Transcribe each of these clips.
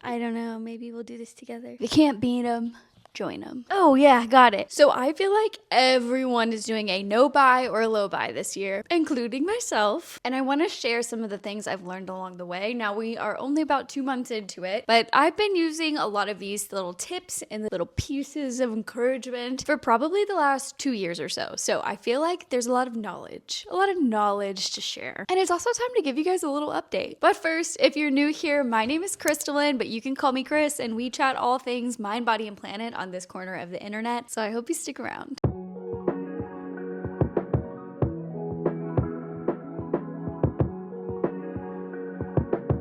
I don't know. Maybe we'll do this together. If you can't beat them, join them. Oh yeah, got it. So I feel like everyone is doing a no buy or low buy this year, including myself. And I want to share some of the things I've learned along the way. Now we are only about 2 months into it, but I've been using a lot of these little tips and little pieces of encouragement for probably the last 2 years or so. So I feel like there's a lot of knowledge to share. And it's also time to give you guys a little update. But first, if you're new here, my name is Crystalline, but you can call me Krys, and we chat all things mind, body, and planet on this corner of the internet, so I hope you stick around.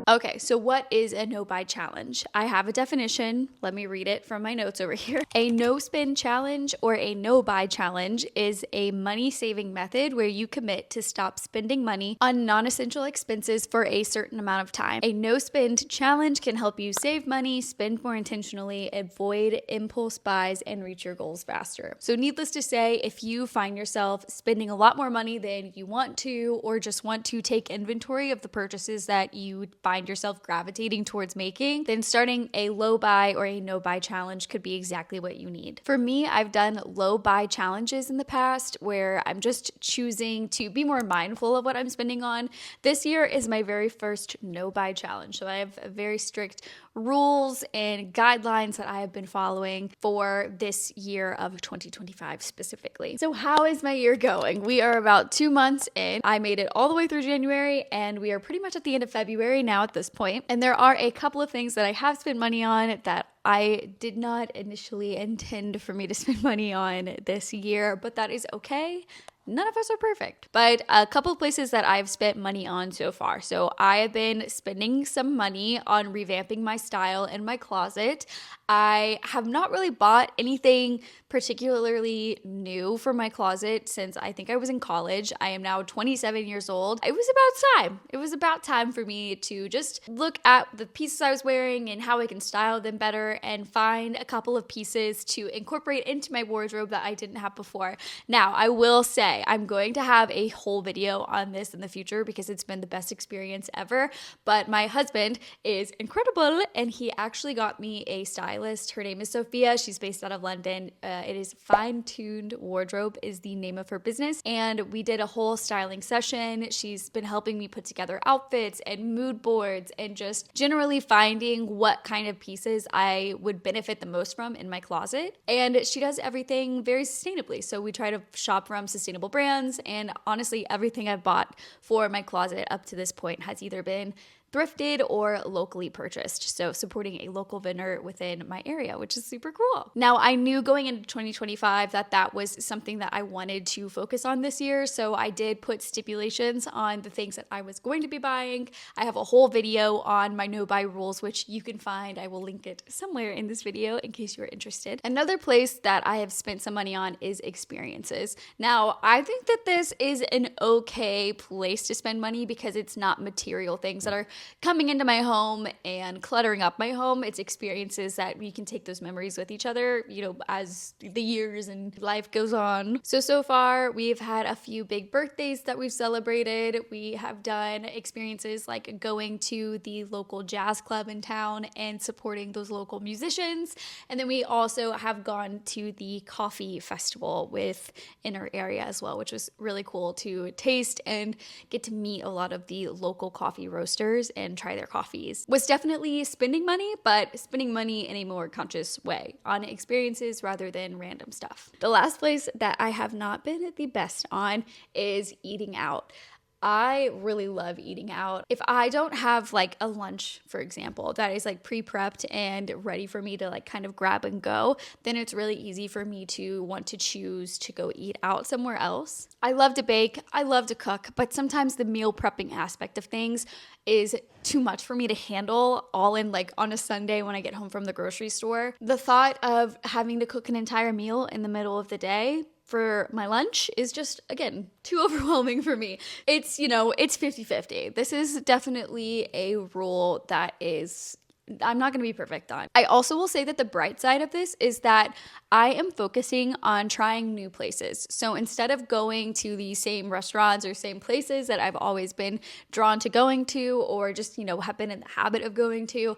Okay, so what is a no-buy challenge? I have a definition. Let me read it from my notes over here. A no-spin challenge or a no-buy challenge is a money-saving method where you commit to stop spending money on non-essential expenses for a certain amount of time. A no-spend challenge can help you save money, spend more intentionally, avoid impulse buys, and reach your goals faster. So needless to say, if you find yourself spending a lot more money than you want to, or just want to take inventory of the purchases that you find yourself gravitating towards making, then starting a low buy or a no buy challenge could be exactly what you need. For me, I've done low buy challenges in the past where I'm just choosing to be more mindful of what I'm spending on. This year is my very first no buy challenge. So I have a very strict rules and guidelines that I have been following for this year of 2025 specifically. So how is my year going? We are about 2 months in. I made it all the way through January, and we are pretty much at the end of February now at this point. And there are a couple of things that I have spent money on that I did not initially intend for me to spend money on this year, but that is okay. None of us are perfect, but a couple of places that I've spent money on so far. So I have been spending some money on revamping my style in my closet. I have not really bought anything particularly new for my closet since I think I was in college. I am now 27 years old. It was about time. It was about time for me to just look at the pieces I was wearing and how I can style them better and find a couple of pieces to incorporate into my wardrobe that I didn't have before. Now, I will say I'm going to have a whole video on this in the future because it's been the best experience ever, but my husband is incredible and he actually got me a stylist. Her name is Sophia. She's based out of London. It is Fine Tuned Wardrobe is the name of her business, and we did a whole styling session. She's been helping me put together outfits and mood boards and just generally finding what kind of pieces I would benefit the most from in my closet. And she does everything very sustainably. So we try to shop from sustainable brands, and honestly, everything I've bought for my closet up to this point has either been thrifted or locally purchased. So supporting a local vendor within my area, which is super cool. Now, I knew going into 2025 that was something that I wanted to focus on this year. So I did put stipulations on the things that I was going to be buying. I have a whole video on my no buy rules, which you can find. I will link it somewhere in this video in case you're interested. Another place that I have spent some money on is experiences. Now, I think that this is an okay place to spend money because it's not material things that are coming into my home and cluttering up my home. It's experiences that we can take those memories with each other, as the years and life goes on. So far, we've had a few big birthdays that we've celebrated. We have done experiences like going to the local jazz club in town and supporting those local musicians. And then we also have gone to the coffee festival in our area as well, which was really cool to taste and get to meet a lot of the local coffee roasters and try their coffees. Was definitely spending money, but spending money in a more conscious way on experiences rather than random stuff. The last place that I have not been the best on is eating out. I really love eating out. If I don't have like a lunch, for example, that is like pre-prepped and ready for me to like kind of grab and go, then it's really easy for me to want to choose to go eat out somewhere else. I love to bake, I love to cook, but sometimes the meal prepping aspect of things is too much for me to handle all in like on a Sunday when I get home from the grocery store. The thought of having to cook an entire meal in the middle of the day for my lunch is just, again, too overwhelming for me. It's 50-50. This is definitely a rule that is I'm not going to be perfect on. I also will say that the bright side of this is that I am focusing on trying new places. So instead of going to the same restaurants or same places that I've always been drawn to going to, or just, have been in the habit of going to,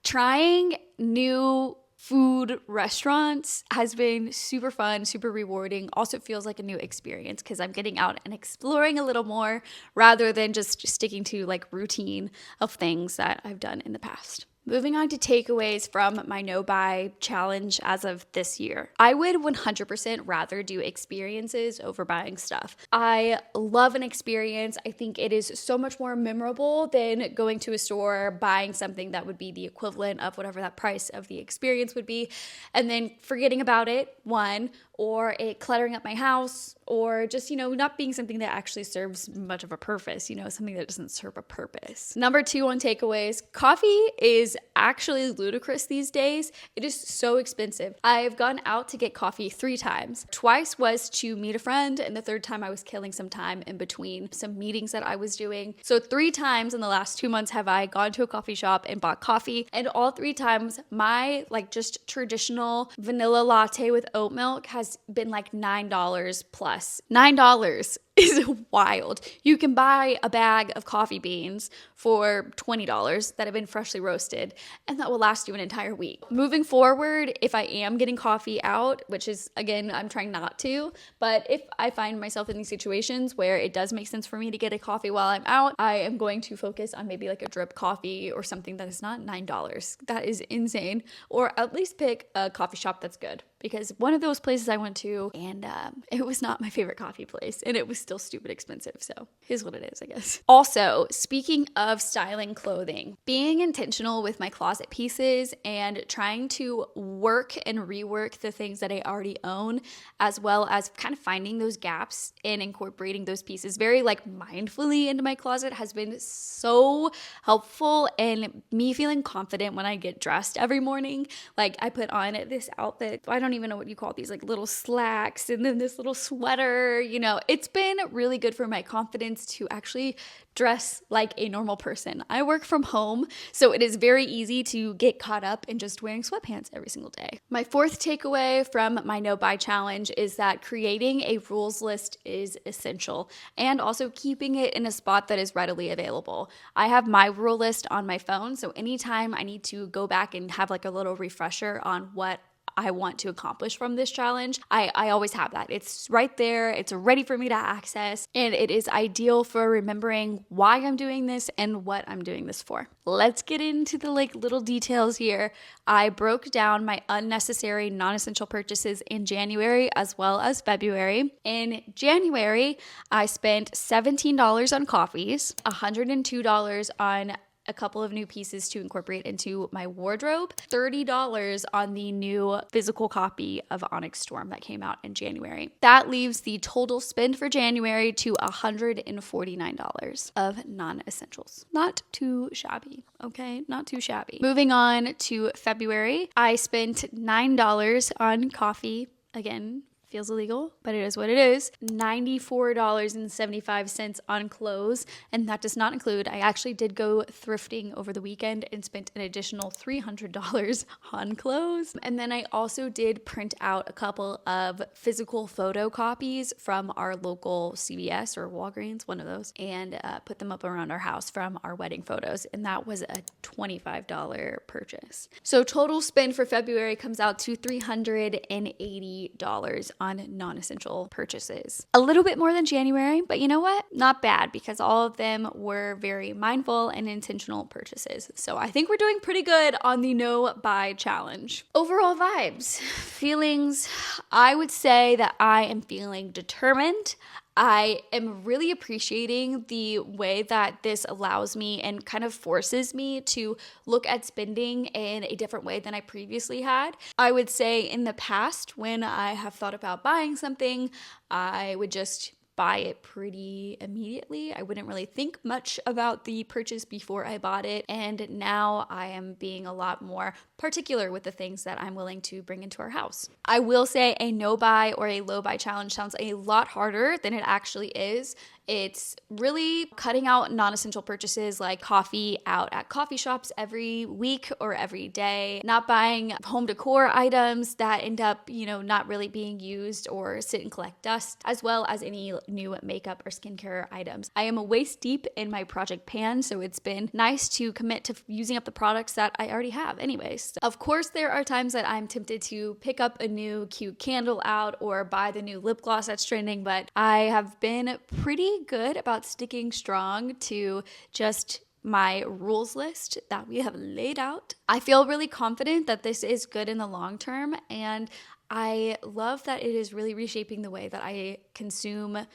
trying new food restaurants has been super fun, super rewarding. Also, it feels like a new experience because I'm getting out and exploring a little more rather than just sticking to like routine of things that I've done in the past. Moving on to takeaways from my no buy challenge as of this year. I would 100% rather do experiences over buying stuff. I love an experience. I think it is so much more memorable than going to a store, buying something that would be the equivalent of whatever that price of the experience would be, and then forgetting about it, one, or it cluttering up my house, or just, not being something that actually serves much of a purpose, something that doesn't serve a purpose. Number 2 on takeaways, coffee is actually ludicrous these days. It is so expensive. I've gone out to get coffee 3 times. Twice was to meet a friend, and the third time I was killing some time in between some meetings that I was doing. So 3 times in the last 2 months have I gone to a coffee shop and bought coffee, and all 3 times my just traditional vanilla latte with oat milk has been like $9 plus. $9 is wild. You can buy a bag of coffee beans for $20 that have been freshly roasted, and that will last you an entire week. Moving forward, if I am getting coffee out, which is, again, I'm trying not to, but if I find myself in these situations where it does make sense for me to get a coffee while I'm out, I am going to focus on maybe like a drip coffee or something that is not $9. That is insane. Or at least pick a coffee shop that's good. Because one of those places I went to, and it was not my favorite coffee place, and it was still stupid expensive, so here's what it is, I guess. Also, speaking of styling clothing, being intentional with my closet pieces and trying to work and rework the things that I already own, as well as kind of finding those gaps and incorporating those pieces very mindfully into my closet has been so helpful in me feeling confident when I get dressed every morning. I put on this outfit, I don't even know what you call these, little slacks, and then this little sweater. It's been really good for my confidence to actually dress like a normal person. I work from home, so it is very easy to get caught up in just wearing sweatpants every single day. My 4th takeaway from my no buy challenge is that creating a rules list is essential, and also keeping it in a spot that is readily available. I have my rule list on my phone, so anytime I need to go back and have a little refresher on what I want to accomplish from this challenge, I always have that. It's right there. It's ready for me to access, and it is ideal for remembering why I'm doing this and what I'm doing this for. Let's get into the little details here. I broke down my unnecessary non-essential purchases in January as well as February. In January, I spent $17 on coffees, $102 on a couple of new pieces to incorporate into my wardrobe, $30 on the new physical copy of Onyx Storm that came out in January. That leaves the total spend for January to $149 of non-essentials. Not too shabby, okay? Not too shabby. Moving on to February, I spent $9 on coffee. Again, feels illegal, but it is what it is. $94.75 on clothes, and that does not include, I actually did go thrifting over the weekend and spent an additional $300 on clothes. And then I also did print out a couple of physical photocopies from our local CVS or Walgreens, one of those, and put them up around our house from our wedding photos, and that was a $25 purchase. So total spend for February comes out to $380 on non-essential purchases. A little bit more than January, but you know what? Not bad, because all of them were very mindful and intentional purchases. So I think we're doing pretty good on the no buy challenge. Overall vibes, feelings, I would say that I am feeling determined. I am really appreciating the way that this allows me and kind of forces me to look at spending in a different way than I previously had. I would say in the past, when I have thought about buying something, I would just buy it pretty immediately. I wouldn't really think much about the purchase before I bought it. And now I am being a lot more particular with the things that I'm willing to bring into our house. I will say a no buy or a low buy challenge sounds a lot harder than it actually is. It's really cutting out non-essential purchases like coffee out at coffee shops every week or every day, not buying home decor items that end up, not really being used or sit and collect dust, as well as any new makeup or skincare items. I am waist deep in my project pan, so it's been nice to commit to using up the products that I already have anyways. Of course, there are times that I'm tempted to pick up a new cute candle out or buy the new lip gloss that's trending, but I have been pretty good about sticking strong to just my rules list that we have laid out. I feel really confident that this is good in the long term, and I love that it is really reshaping the way that I consume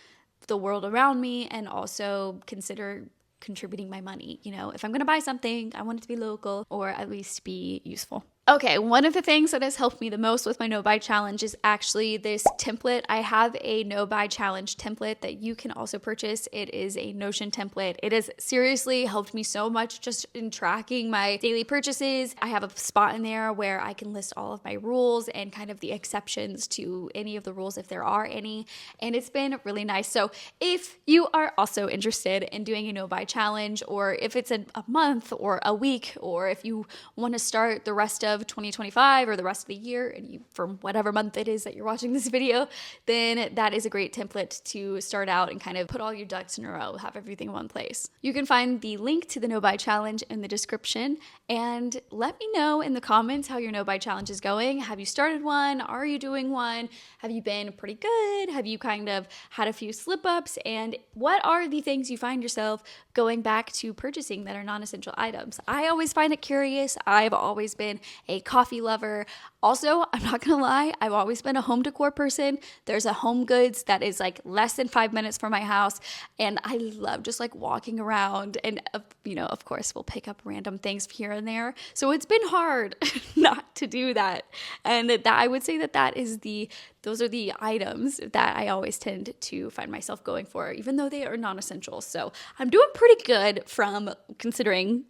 the world around me and also consider contributing my money. If I'm going to buy something, I want it to be local or at least be useful. Okay, one of the things that has helped me the most with my no buy challenge is actually this template. I have a no buy challenge template that you can also purchase. It is a Notion template. It has seriously helped me so much just in tracking my daily purchases. I have a spot in there where I can list all of my rules and kind of the exceptions to any of the rules if there are any, and it's been really nice. So if you are also interested in doing a no buy challenge, or if it's a month or a week, or if you want to start the rest of 2025 or the rest of the year, and from whatever month it is that you're watching this video, then that is a great template to start out and kind of put all your ducks in a row, have everything in one place. You can find the link to the no buy challenge in the description, and let me know in the comments how your no buy challenge is going. Have you started one? Are you doing one? Have you been pretty good? Have you kind of had a few slip ups? And what are the things you find yourself going back to purchasing that are non-essential items? I always find it curious. I've always been a coffee lover. Also, I'm not gonna lie, I've always been a home decor person. There's a Home Goods that is like less than 5 minutes from my house, and I love just like walking around, and of course we'll pick up random things here and there. So it's been hard not to do that. And that I would say that those are the items that I always tend to find myself going for, even though they are non-essentials. So I'm doing pretty good from considering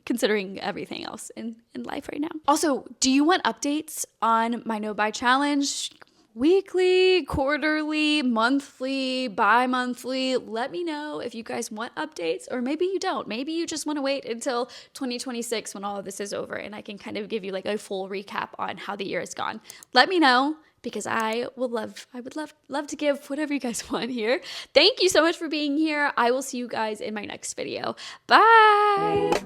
everything else in life right now. Also, do you want updates on my no buy challenge? Weekly, quarterly, monthly, bi-monthly? Let me know if you guys want updates, or maybe you don't. Maybe you just want to wait until 2026 when all of this is over and I can kind of give you like a full recap on how the year has gone. Let me know, because I would love to give whatever you guys want here. Thank you so much for being here. I will see you guys in my next video. Bye.